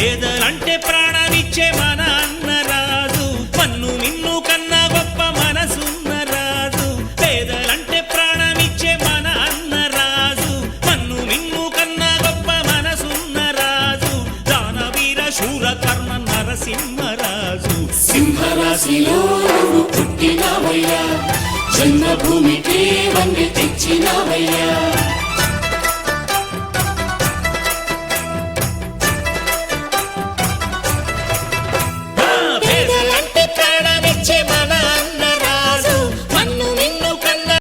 పేదలంటే ప్రాణమిచ్చే మన అన్నరాజు, మన్ను మిన్ను కన్నా గొప్ప మనసున్న రాజు. పేదలంటే ప్రాణమిచ్చే మన అన్నరాజు, మన్ను మిన్ను కన్నా గొప్ప మనసున్న రాజు. దానవీర శూర కర్ణ నరసింహరాజు. సింహరాశిలో నువ్వు పుట్టినవయ్యా, జన్మభూమికి వండి తెచ్చినవయ్యా.